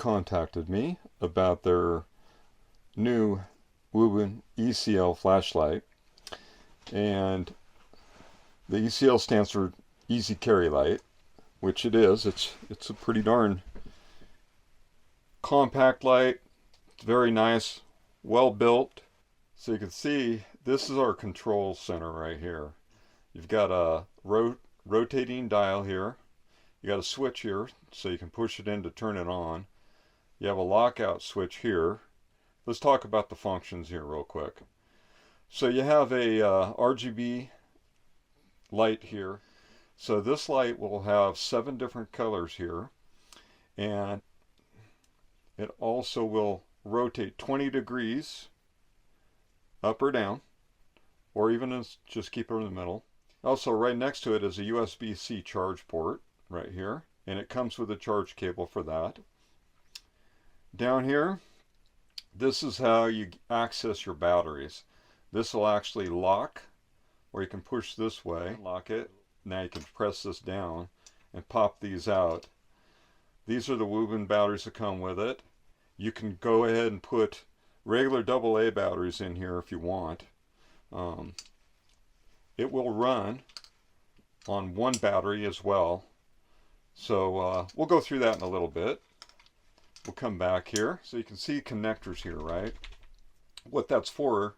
contacted me about their new Wuben ECL flashlight, and the ECL stands for Easy Carry Light, which it is. It's a pretty darn compact light. It's very nice, well built. So you can see this is our control center right here. You've got a rotating dial here. You got a switch here so you can push it in to turn it on. You have a lockout switch here. Let's talk about the functions here real quick. So you have a RGB light here. So this light will have 7 different colors here, and it also will rotate 20 degrees up or down, or even just keep it in the middle. Also, right next to it is a USB-C charge port right here, and it comes with a charge cable for that. Down here, this is how you access your batteries. This will actually lock, or you can push this way, lock it. Now you can press this down and pop these out. These are the Wuben batteries that come with it. You can go ahead and put regular AA batteries in here if you want. It will run on one battery as well. So we'll go through that in a little bit. We'll come back here. So you can see connectors here, right? What that's for,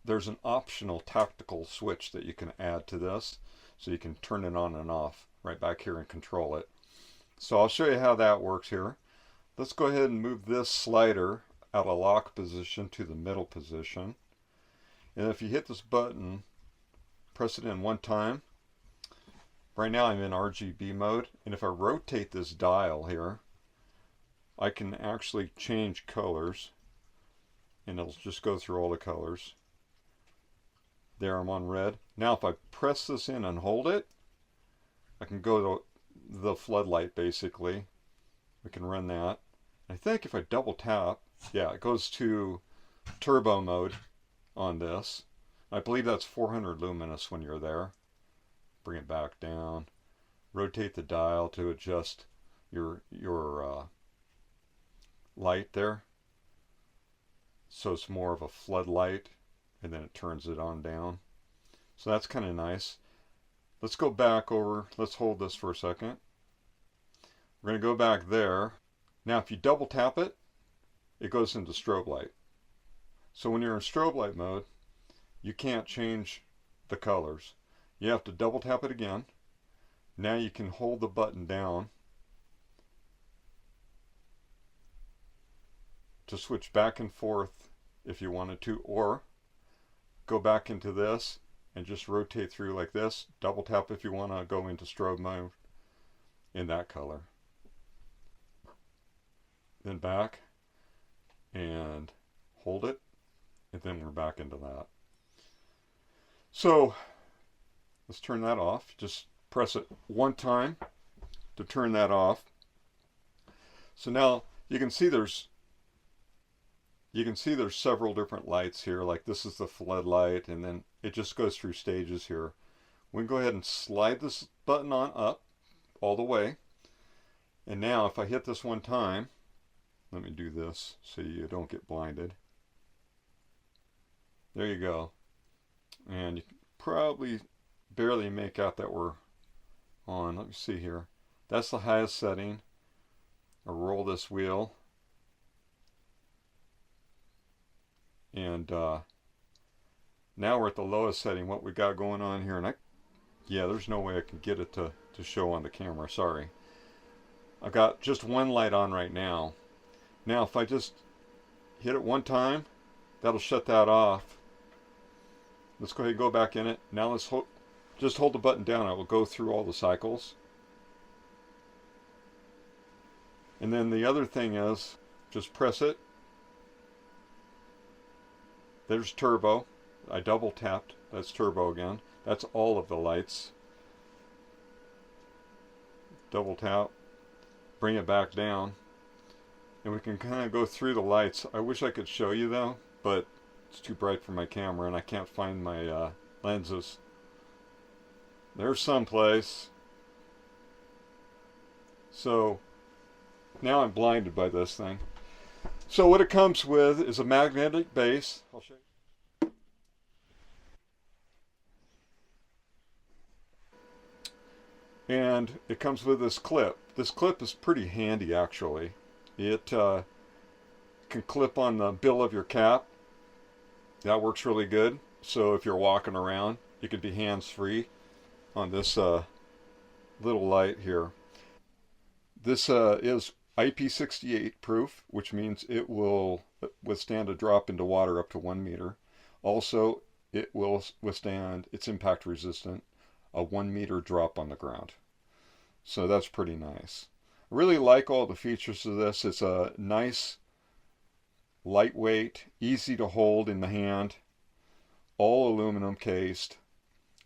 there's an optional tactical switch that you can add to this. So you can turn it on and off right back here and control it. So I'll show you how that works here. Let's go ahead and move this slider out of lock position to the middle position. And if you hit this button, press it in one time. Right now I'm in RGB mode, and if I rotate this dial here, I can actually change colors, and it'll just go through all the colors. There, I'm on red. Now if I press this in and hold it, I can go to the floodlight basically. We can run that. I think if I double tap, yeah, it goes to turbo mode on this. I believe that's 400 luminous when you're there. Bring it back down. Rotate the dial to adjust your light there. So it's more of a floodlight, and then it turns it on down. So that's kind of nice. Let's go back over. Let's hold this for a second. We're going to go back there. Now if you double tap it, it goes into strobe light. So when you're in strobe light mode, you can't change the colors. You have to double tap it again. Now you can hold the button down to switch back and forth if you wanted to, or go back into this and just rotate through like this. Double tap if you want to go into strobe mode in that color. Then back and hold it, and then we're back into that. So let's turn that off. Just press it one time to turn that off. So now you can see there's several different lights here. Like this is the floodlight, and then it just goes through stages here. We can go ahead and slide this button on up all the way. And now if I hit this one time, let me do this so you don't get blinded. There you go. And you can probably barely make out that we're on. Let me see here. That's the highest setting. I'll roll this wheel. And now we're at the lowest setting. What we got going on here, and yeah, there's no way I can get it to show on the camera. Sorry. I've got just one light on right now. Now if I just hit it one time, that'll shut that off. Let's go ahead and go back in it. Now let's just hold the button down. I will go through all the cycles. And then the other thing is, just press it. There's turbo. I double tapped. That's turbo again. That's all of the lights. Double tap. Bring it back down. And we can kind of go through the lights. I wish I could show you though, but it's too bright for my camera and I can't find my lenses. There's someplace. So Now I'm blinded by this thing. So what it comes with is a magnetic base. I'll show you. And it comes with this clip. This clip is pretty handy actually. It can clip on the bill of your cap. That works really good. So if you're walking around, you could be hands-free on this little light here. This is IP68 proof, which means it will withstand a drop into water up to 1 meter. Also, it will withstand, it's impact resistant, a 1 meter drop on the ground. So that's pretty nice. I really like all the features of this. It's a nice, lightweight, easy to hold in the hand, all aluminum cased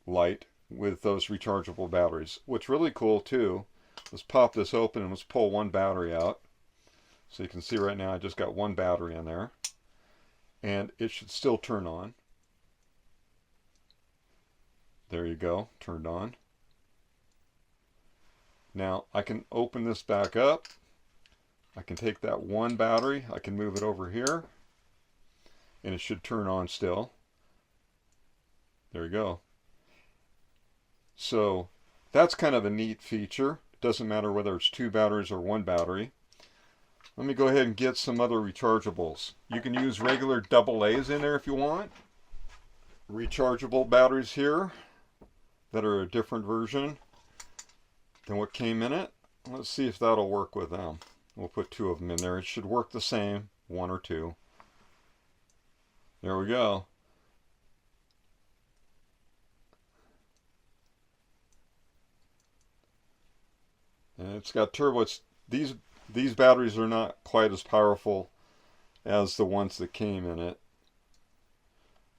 light with those rechargeable batteries. What's really cool too, let's pop this open and let's pull one battery out. So you can see right now I just got one battery in there. And it should still turn on. There you go, turned on. Now I can open this back up. I can take that one battery, I can move it over here, and it should turn on still. There you go. So that's kind of a neat feature. It doesn't matter whether it's 2 batteries or 1 battery. Let me go ahead and get some other rechargeables. You can use regular AA's in there if you want. Rechargeable batteries here that are a different version than what came in it. Let's see if that'll work with them. We'll put 2 of them in there. It should work the same, 1 or 2. There we go. And it's got turbo. These batteries are not quite as powerful as the ones that came in it.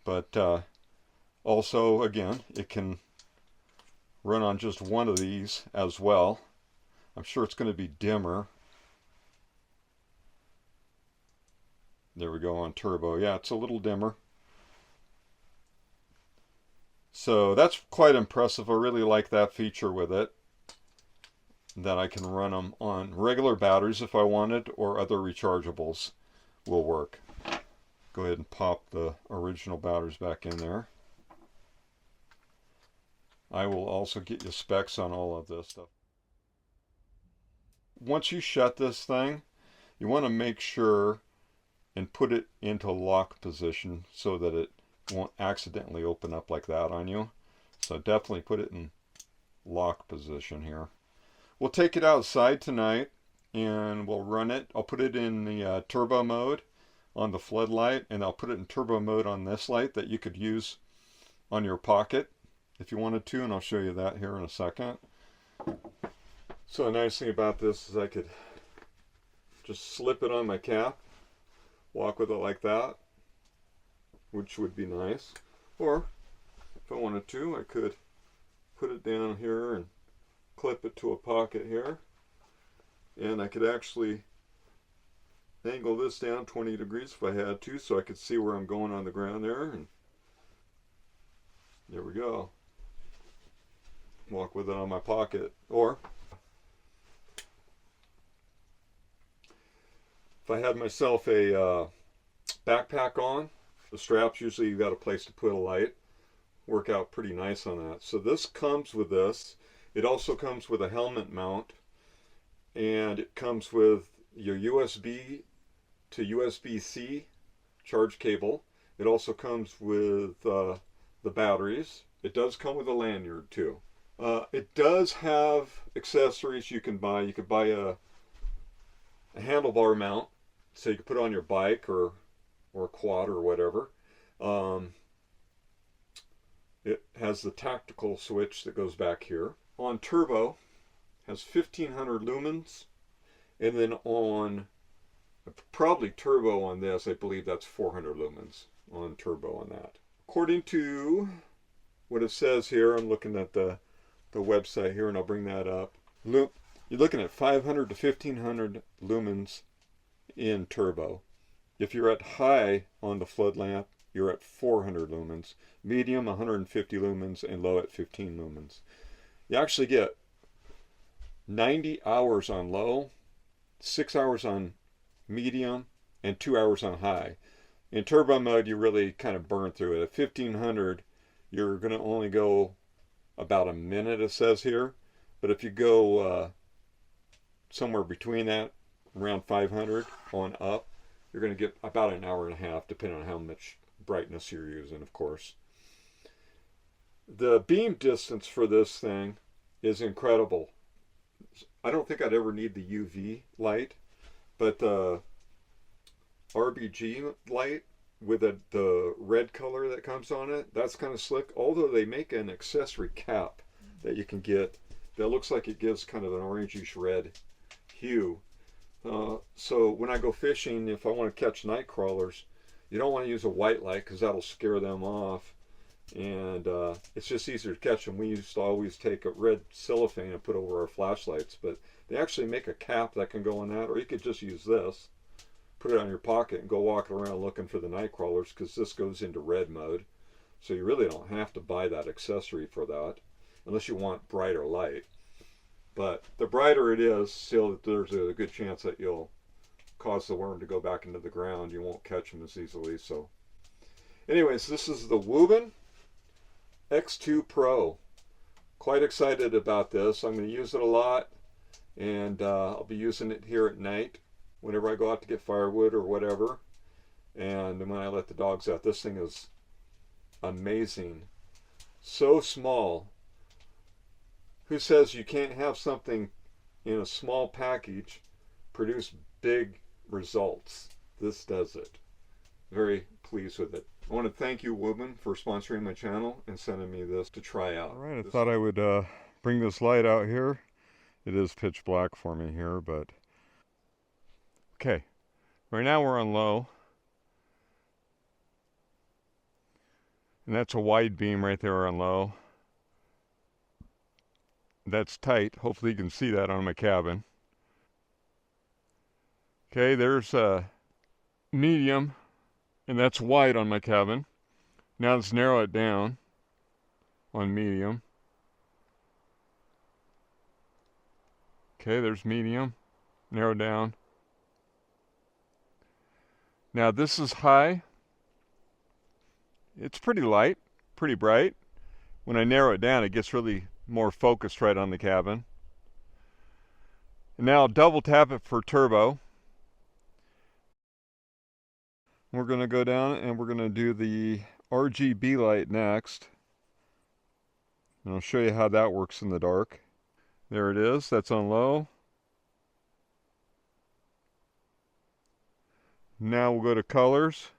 But also, again, it can run on just one of these as well. I'm sure it's going to be dimmer. There we go on turbo. Yeah, it's a little dimmer. So that's quite impressive. I really like that feature with it. That I can run them on regular batteries if I wanted, or other rechargeables will work. Go ahead and pop the original batteries back in there. I will also get you specs on all of this stuff. Once you shut this thing, you want to make sure and put it into lock position so that it won't accidentally open up like that on you. So definitely put it in lock position here. We'll take it outside tonight and we'll run it. I'll put it in the turbo mode on the floodlight, and I'll put it in turbo mode on this light that you could use on your pocket if you wanted to, and I'll show you that here in a second. So the nice thing about this is I could just slip it on my cap, walk with it like that, which would be nice. Or if I wanted to, I could put it down here and clip it to a pocket here, and I could actually angle this down 20 degrees if I had to, so I could see where I'm going on the ground there, and there we go. Walk with it on my pocket. Or if I had myself a backpack on, the straps, usually you've got a place to put a light, work out pretty nice on that. So this comes with this. It also comes with a helmet mount, and it comes with your USB to USB-C charge cable. It also comes with the batteries. It does come with a lanyard too. It does have accessories you can buy. You could buy a handlebar mount, so you can put it on your bike or a quad or whatever. It has the tactical switch that goes back here. On turbo, has 1500 lumens, and then on probably turbo on this, I believe that's 400 lumens on turbo on that. According to what it says here, I'm looking at the website here, and I'll bring that up. You're looking at 500 to 1500 lumens in turbo. If you're at high on the flood lamp, you're at 400 lumens, medium 150 lumens, and low at 15 lumens. You actually get 90 hours on low 6 hours on medium, and 2 hours on high. In turbo mode, you really kind of burn through it. At 1500, you're going to only go about a minute, it says here. But if you go somewhere between that, around 500 on up, you're going to get about an hour and a half, depending on how much brightness you're using, of course. The beam distance for this thing is incredible. I don't think I'd ever need the UV light, but the RBG light with the red color that comes on it, that's kind of slick. Although they make an accessory cap that you can get that looks like it gives kind of an orangish red hue. So when I go fishing, if I want to catch night crawlers, you don't want to use a white light because that'll scare them off. And it's just easier to catch them. We used to always take a red cellophane and put over our flashlights, but they actually make a cap that can go on that, or you could just use this, put it on your pocket and go walking around looking for the night crawlers, because this goes into red mode. So you really don't have to buy that accessory for that unless you want brighter light. But the brighter it is, still there's a good chance that you'll cause the worm to go back into the ground. You won't catch them as easily. So anyways, this is the Wuben X2 Pro. Quite excited about this. I'm going to use it a lot, and I'll be using it here at night whenever I go out to get firewood or whatever, and when I let the dogs out. This thing is amazing. So small. Who says you can't have something in a small package produce big results? This does it. Very pleased with it. I want to thank you, Wuben, for sponsoring my channel and sending me this to try out. All right, I thought I would bring this light out here. It is pitch black for me here, but okay. Right now we're on low. And that's a wide beam right there on low. That's tight. Hopefully you can see that on my cabin. Okay, there's a medium, and that's wide on my cabin. Now let's narrow it down on medium. Okay, there's medium. Narrow down. Now this is high. It's pretty light, pretty bright. When I narrow it down, it gets really more focused right on the cabin. And now I'll double tap it for turbo. We're going to go down and we're going to do the RGB light next. And I'll show you how that works in the dark. There it is. That's on low. Now we'll go to colors.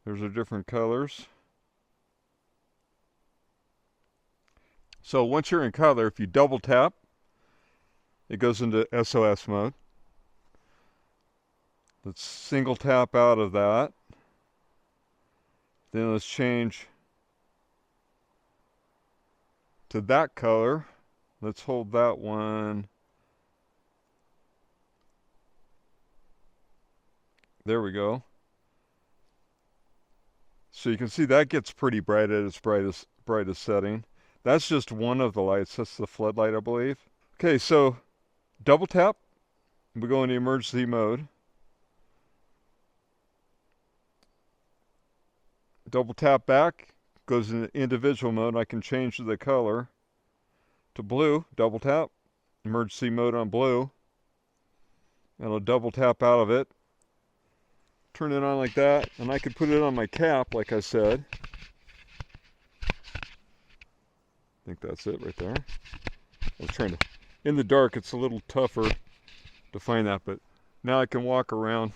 There's our different colors. So once you're in color, if you double tap, it goes into SOS mode. Let's single tap out of that. Then let's change to that color. Let's hold that one. There we go. So you can see that gets pretty bright at its brightest setting. That's just one of the lights. That's the floodlight, I believe. Okay, so double tap. We go into emergency mode. Double tap back. Goes into individual mode. I can change the color to blue. Double tap. Emergency mode on blue. And I'll double tap out of it. Turn it on like that. And I could put it on my cap, like I said. I think that's it right there. I was trying to, in the dark it's a little tougher to find that, but now I can walk around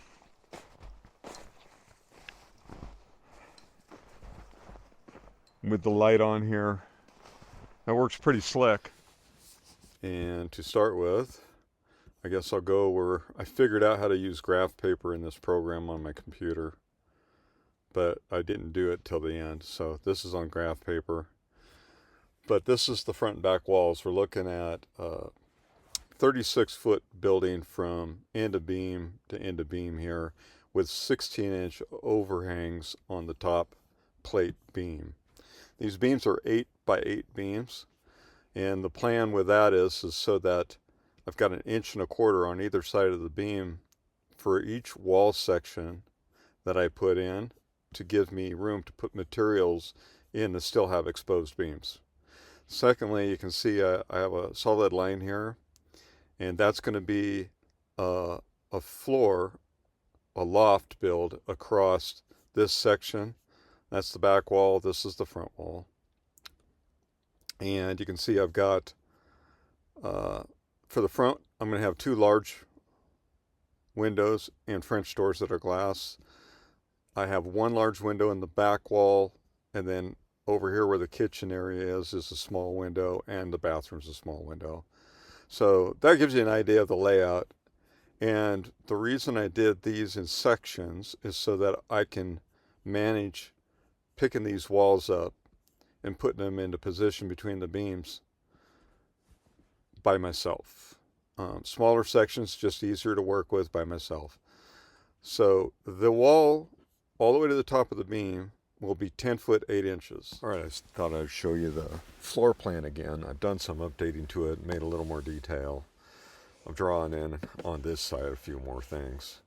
with the light on here. That works pretty slick. And to start with, I guess I'll go where I figured out how to use graph paper in this program on my computer, but I didn't do it till the end. So this is on graph paper. But this is the front and back walls. We're looking at 36-foot building from end of beam to end of beam here, with 16-inch overhangs on the top plate beam. These beams are 8 by 8 beams, and the plan with that is so that I've got 1.25 inches on either side of the beam for each wall section that I put in to give me room to put materials in to still have exposed beams. Secondly, you can see I have a solid line here, and that's going to be a floor, a loft build across this section. That's the back wall, this is the front wall. And you can see I've got, for the front, I'm going to have 2 large windows and French doors that are glass. I have 1 large window in the back wall, and then over here where the kitchen area is a small window, and the bathroom's a small window. So that gives you an idea of the layout. And the reason I did these in sections is so that I can manage picking these walls up and putting them into position between the beams by myself. Smaller sections, just easier to work with by myself. So the wall all the way to the top of the beam will be 10 foot 8 inches. All right, I thought I'd show you the floor plan again. I've done some updating to it, made a little more detail. I've drawn in on this side a few more things,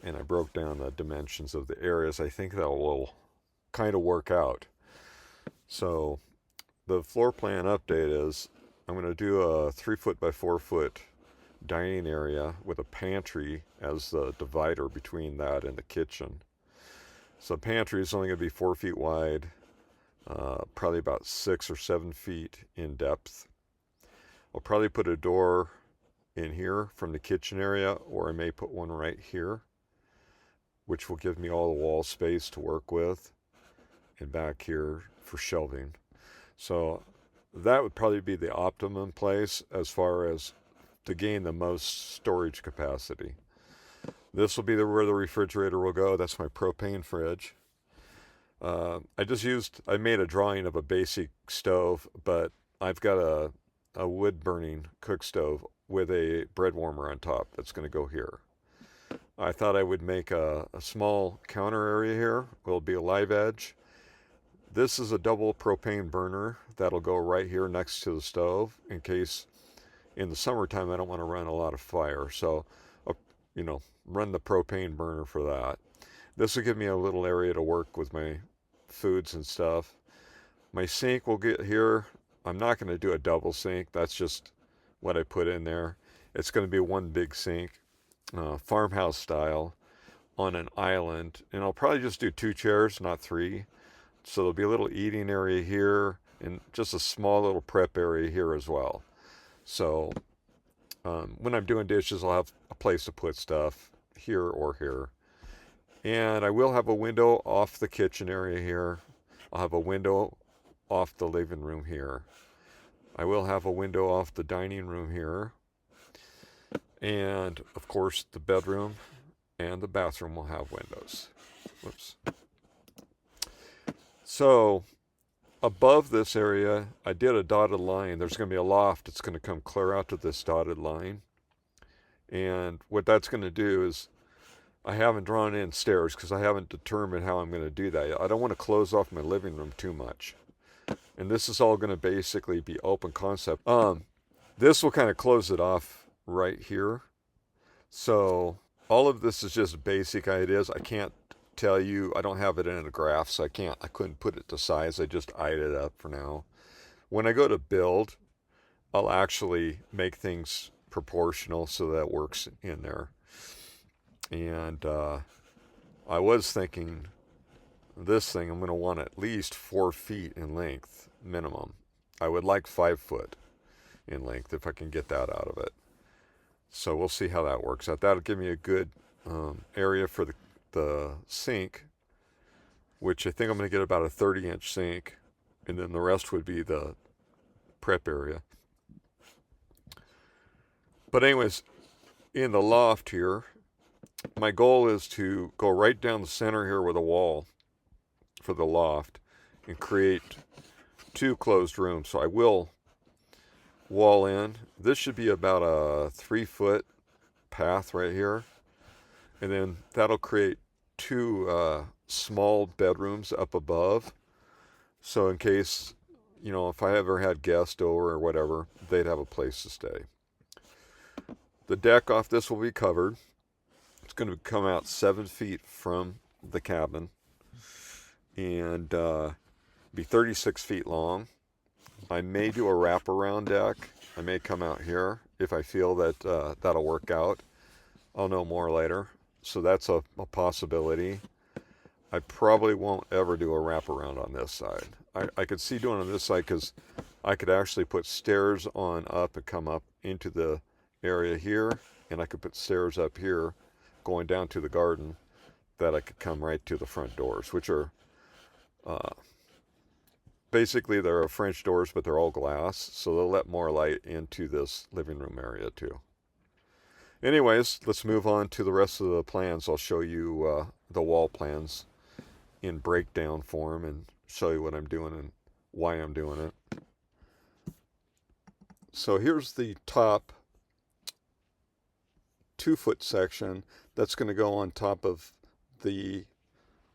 and I broke down the dimensions of the areas. I think that will kind of work out. So the floor plan update is I'm going to do a 3 foot by 4 foot dining area with a pantry as the divider between that and the kitchen. So the pantry is only going to be 4 feet wide, probably about 6 or 7 feet in depth. I'll probably put a door in here from the kitchen area, or I may put one right here, which will give me all the wall space to work with, and back here for shelving. So that would probably be the optimum place as far as to gain the most storage capacity. This will be where the refrigerator will go. That's my propane fridge. I made a drawing of a basic stove, but I've got a wood burning cook stove with a bread warmer on top that's going to go here. I thought I would make a small counter area here. It'll be a live edge. This is a double propane burner that'll go right here next to the stove in case in the summertime I don't want to run a lot of fire. So, run the propane burner for that. This will give me a little area to work with my foods and stuff. My sink will get here. I'm not going to do a double sink. That's just what I put in there. It's going to be one big sink, farmhouse style, on an island. And I'll probably just do 2 chairs, not 3. So there'll be a little eating area here and just a small little prep area here as well. So when I'm doing dishes, I'll have a place to put stuff here or here. And I will have a window off the kitchen area here. I'll have a window off the living room here. I will have a window off the dining room here. And of course the bedroom and the bathroom will have windows. Whoops. So above this area, I did a dotted line. There's going to be a loft. It's going to come clear out to this dotted line. And what that's going to do is, I haven't drawn in stairs because I haven't determined how I'm going to do that. I don't want to close off my living room too much. And this is all going to basically be open concept. This will kind of close it off right here. So all of this is just basic ideas. I can't tell you, I don't have it in a graph, so I couldn't put it to size. I just eyed it up for now. When I go to build, I'll actually make things proportional so that works in there. And I was thinking this thing I'm going to want at least 4 feet in length minimum. I would like 5 foot in length if I can get that out of it. So we'll see how that works out. That'll give me a good area for the sink, which I think I'm going to get about a 30-inch sink, and then the rest would be the prep area. But anyways, in the loft here, my goal is to go right down the center here with a wall for the loft and create 2 closed rooms. So I will wall in. This should be about a 3 foot path right here. And then that'll create 2 small bedrooms up above. So in case, if I ever had guests over or whatever, they'd have a place to stay. The deck off this will be covered. It's going to come out 7 feet from the cabin and be 36 feet long. I may do a wraparound deck. I may come out here if I feel that that'll work out. I'll know more later. So that's a possibility. I probably won't ever do a wraparound on this side. I could see doing it on this side because I could actually put stairs on up and come up into the area here, and I could put stairs up here going down to the garden that I could come right to the front doors, which are basically they're French doors, but they're all glass, so they'll let more light into this living room area too. Anyways, let's move on to the rest of the plans. I'll show you the wall plans in breakdown form and show you what I'm doing and why I'm doing it. So here's the top 2-foot section that's going to go on top of the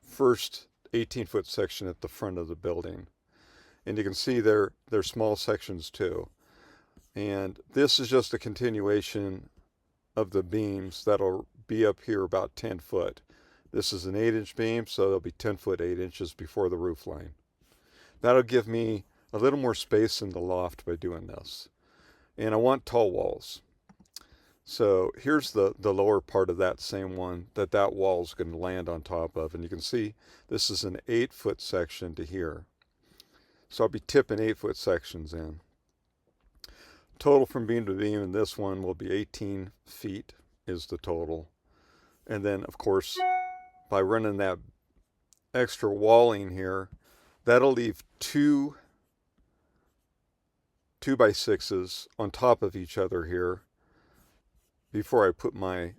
first 18-foot section at the front of the building. And you can see they're small sections too. And this is just a continuation of the beams that'll be up here about 10 foot. This is an 8-inch beam, so they'll be 10 foot 8 inches before the roof line. That'll give me a little more space in the loft by doing this. And I want tall walls. So here's the lower part of that same one that wall is going to land on top of. And you can see this is an 8-foot section to here. So I'll be tipping 8-foot sections in. Total from beam to beam in this one will be 18 feet is the total. And then, of course, by running that extra walling here, that'll leave two 2x6s on top of each other here before I put my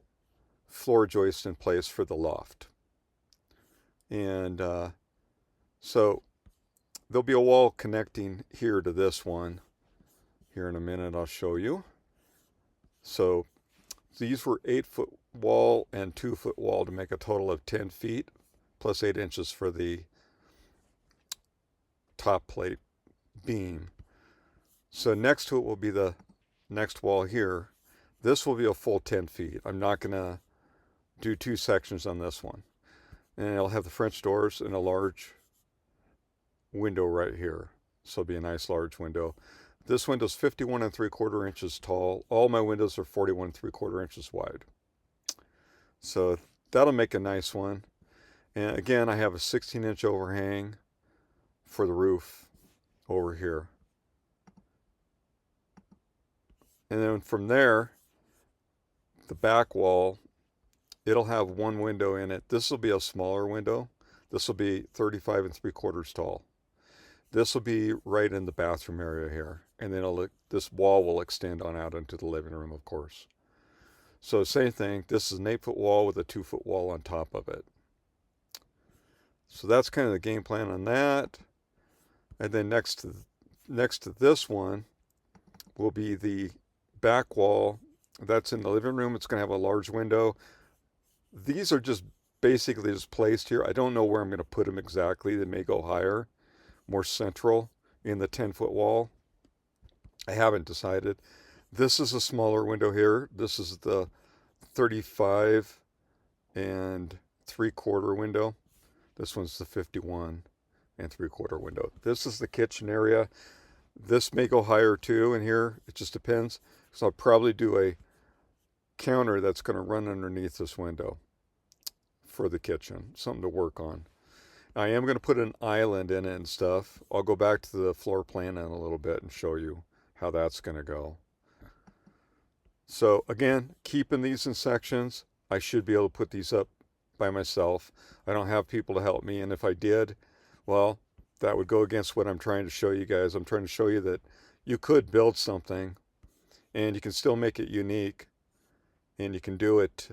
floor joist in place for the loft. And so there'll be a wall connecting here to this one. Here in a minute I'll show you. So these were 8-foot wall and 2-foot wall to make a total of 10 feet plus 8 inches for the top plate beam. So next to it will be the next wall here. This will be a full 10 feet. I'm not going to do 2 sections on this one. And it'll have the French doors and a large window right here. So it'll be a nice large window. This window's 51 3/4 inches tall. All my windows are 41 3/4 inches wide. So that'll make a nice one. And again, I have a 16-inch overhang for the roof over here. And then from there, the back wall, it'll have one window in it. This will be a smaller window. This will be 35 3/4 tall. This will be right in the bathroom area here. And then this wall will extend on out into the living room, of course. So same thing, this is an 8-foot wall with a 2-foot wall on top of it. So that's kind of the game plan on that. And then next to this one will be the back wall. That's in the living room. It's going to have a large window. These are just basically just placed here. I don't know where I'm going to put them exactly. They may go higher, more central in the 10-foot wall. I haven't decided. This is a smaller window here. This is the 35 3/4 window. This one's the 51 3/4 window. This is the kitchen area. This may go higher too in here. It just depends. So I'll probably do a counter that's going to run underneath this window for the kitchen. Something to work on. I am going to put an island in it and stuff. I'll go back to the floor plan in a little bit and show you how that's going to go. So again, keeping these in sections, I should be able to put these up by myself. I don't have people to help me, and if I did, well, that would go against what I'm trying to show you guys. I'm trying to show you that you could build something and you can still make it unique, and you can do it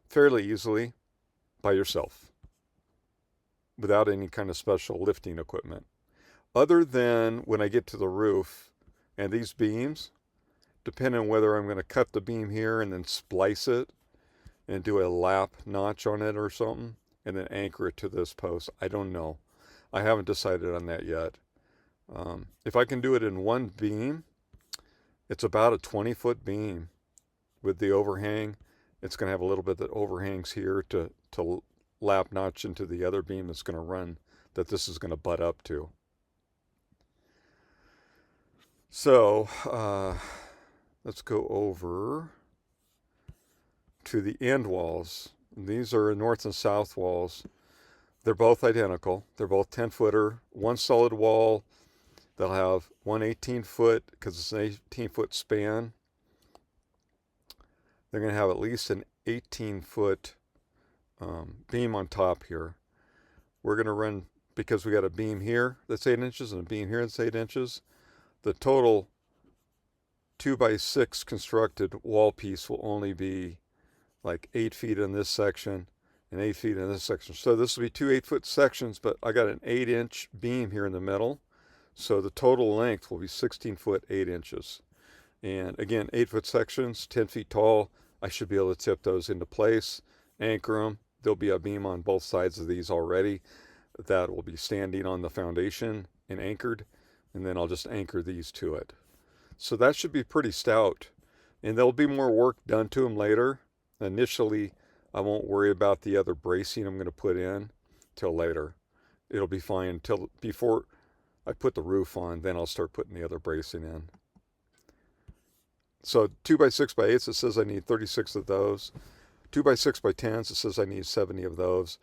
fairly easily by yourself without any kind of special lifting equipment. Other than when I get to the roof and these beams, depending on whether I'm going to cut the beam here and then splice it and do a lap notch on it or something and then anchor it to this post. I don't know. I haven't decided on that yet. If I can do it in one beam, It's about a 20-foot beam with the overhang. It's going to have a little bit that overhangs here to lap notch into the other beam that's going to run, that this is going to butt up to. So let's go over to the end walls. These are north and south walls. They're both identical. They're both 10-footer, one solid wall. They'll have one 18-foot, because it's an 18-foot span. They're going to have at least an 18-foot beam on top here. We're going to run, because we got a beam here that's 8 inches and a beam here that's 8 inches. The total 2x6 constructed wall piece will only be like 8 feet in this section and 8 feet in this section. So this will be two 8-foot sections, but I got an 8-inch beam here in the middle. So the total length will be 16 foot 8 inches. And again, 8-foot sections, 10 feet tall. I should be able to tip those into place, anchor them. There'll be a beam on both sides of these already that will be standing on the foundation and anchored. And then I'll just anchor these to it. So that should be pretty stout. And there'll be more work done to them later. Initially, I won't worry about the other bracing I'm going to put in till later. It'll be fine until before I put the roof on, then I'll start putting the other bracing in. So 2x6x8s, it says I need 36 of those. 2x6x10s, it says I need 70 of those.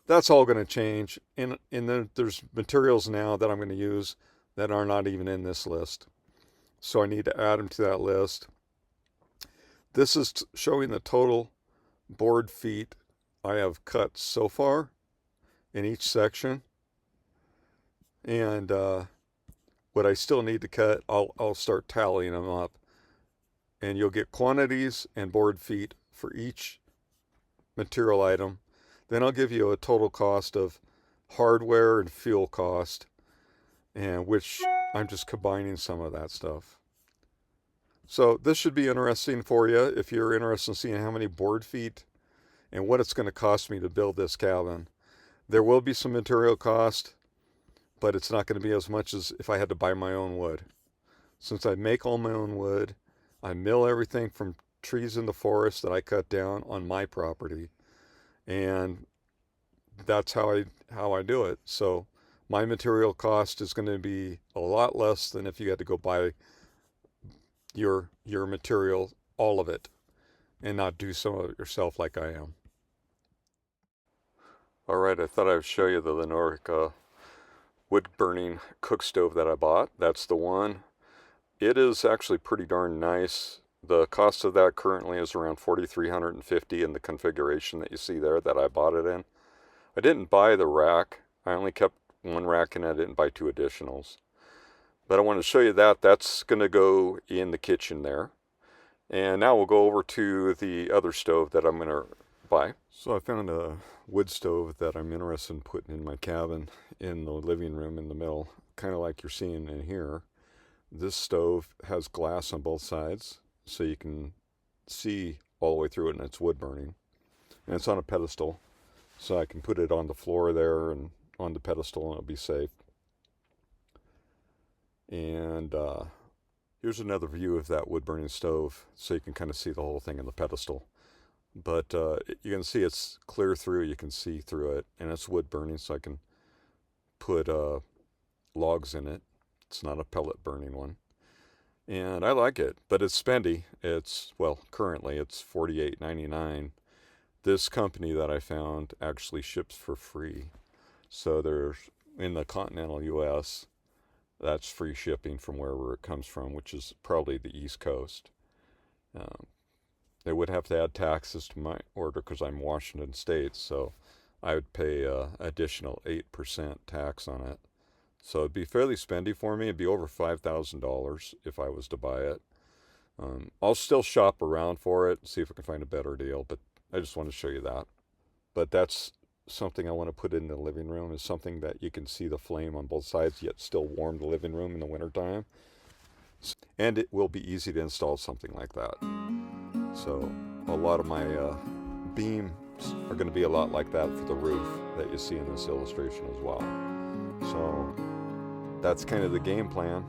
That's all going to change. And then there's materials now that I'm going to use that are not even in this list. So I need to add them to that list. This is showing the total board feet I have cut so far in each section. And what I still need to cut, I'll start tallying them up. And you'll get quantities and board feet for each material item. Then I'll give you a total cost of hardware and fuel cost, and which I'm just combining some of that stuff. So this should be interesting for you if you're interested in seeing how many board feet and what it's going to cost me to build this cabin. There will be some material cost, but it's not going to be as much as if I had to buy my own wood. Since I make all my own wood, I mill everything from trees in the forest that I cut down on my property, and that's how I do it. So my material cost is going to be a lot less than if you had to go buy your material, all of it, and not do some of it yourself like I am. All right, I thought I would show you the Lenorica wood burning cook stove that I bought. That's the one. It is actually pretty darn nice. The cost of that currently is around $4,350 in the configuration that you see there that I bought it in. I didn't buy the rack. I only kept one rack and I didn't buy two additionals. But I want to show you that. That's going to go in the kitchen there. And now we'll go over to the other stove that I'm going to buy. So I found a wood stove that I'm interested in putting in my cabin in the living room in the middle, kind of like you're seeing in here. This stove has glass on both sides, so you can see all the way through it, and it's wood burning. And it's on a pedestal, so I can put it on the floor there and on the pedestal, and it'll be safe. And here's another view of that wood burning stove, so you can kind of see the whole thing in the pedestal. But you can see it's clear through, you can see through it, and it's wood burning, so I can put logs in it. It's not a pellet burning one. And I like it, but it's spendy. It's, well, currently it's $48.99. This company that I found actually ships for free. So there's, in the continental US, that's free shipping from wherever it comes from, which is probably the East Coast. They would have to add taxes to my order because I'm Washington State, so I would pay additional 8% tax on it. So it'd be fairly spendy for me. It'd be over $5,000 if I was to buy it. I'll still shop around for it and see if I can find a better deal, but I just want to show you that. But that's something I want to put in the living room, is something that you can see the flame on both sides, yet still warm the living room in the wintertime. And it will be easy to install something like that. So a lot of my beams are going to be a lot like that for the roof that you see in this illustration as well. So that's kind of the game plan.